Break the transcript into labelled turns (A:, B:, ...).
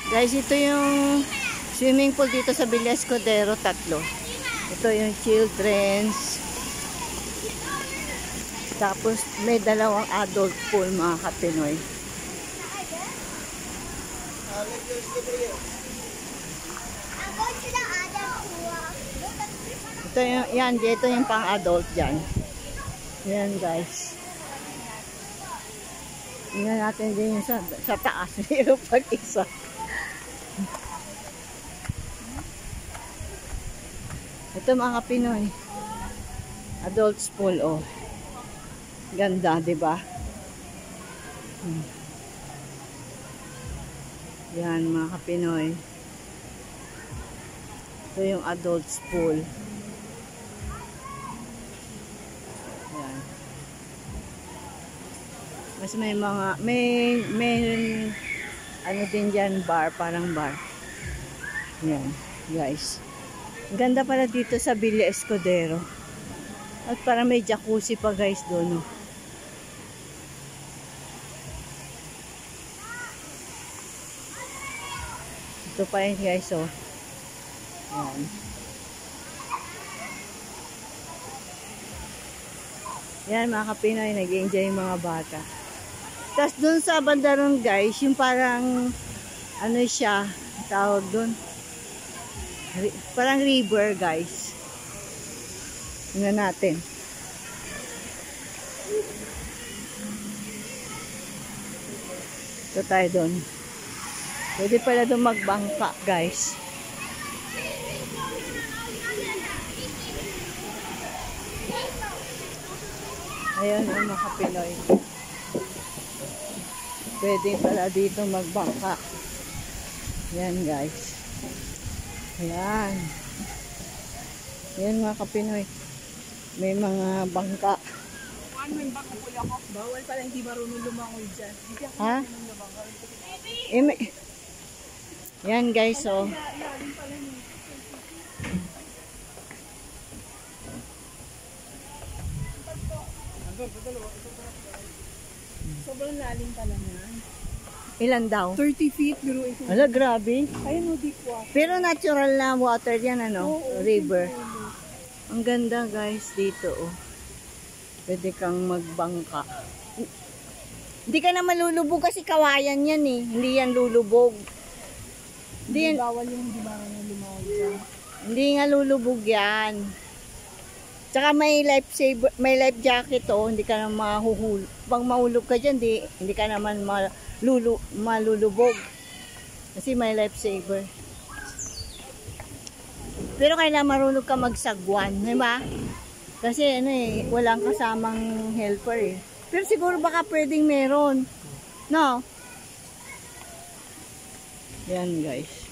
A: Guys, ito yung swimming pool dito sa Villa Escudero, tatlo. Ito yung children's. Tapos may dalawang adult pool, mga kapinoy. Ito yung, yan, dito yung pang-adult dyan. Yan, guys. Tingnan natin din yung sa taas. Mayroon pag isa. Ito mga Pinoy. Adults pool, oh. Ganda, di ba? Yan mga Pinoy. Ito yung adults pool. Yan. Mas may mga may ano din diyan, bar, parang bar. Yan, guys. Ganda pala dito sa Villa Escudero. At parang may jacuzzi pa, guys, doon. Oh. Ito pa yun, guys, oh. Yan. Yan, mga kapinoy, nag-enjoy yung mga bata. Tapos doon sa banda ron, guys, yung parang, ano siya, tawag doon. Parang river, guys. Tingnan natin. Ito tayo doon. Pwede pala doon magbangka, guys. Ayan ang mga Pinoy. Pwede pala dito magbangka. Yan, guys. Ayan. Yan mga Kapinoy. May mga bangka.
B: Ano yung bangka po ako? Bawal pala, hindi marunong lumangoy dyan.
A: Ha? Yan, guys, oh.
B: Sobrang lalim pala yan.
A: Ilan daw?
B: 30 feet, pero ito.
A: Wala, grabe.
B: Ayun, no, deep water.
A: Pero natural na water yan, ano?
B: Oo,
A: River. Ang ganda, guys, dito, oh. Pwede kang magbangka. Hindi ka na malulubog kasi kawayan yan, eh. Hindi yan lulubog. Hindi yan,
B: Bawal yung hindi marunong lumangoy dyan.
A: hindi nga lulubog yan. Tsaka may lifesaver, may life jacket, oh. Hindi ka na mahuhulog. Pag mahulog ka dyan, hindi ka naman malulubog. Kasi may lifesaver. Pero kailangan marunong ka magsagwan, di ba? Kasi ano eh, walang kasamang helper eh. Pero siguro baka pwedeng meron. No? Yan, guys.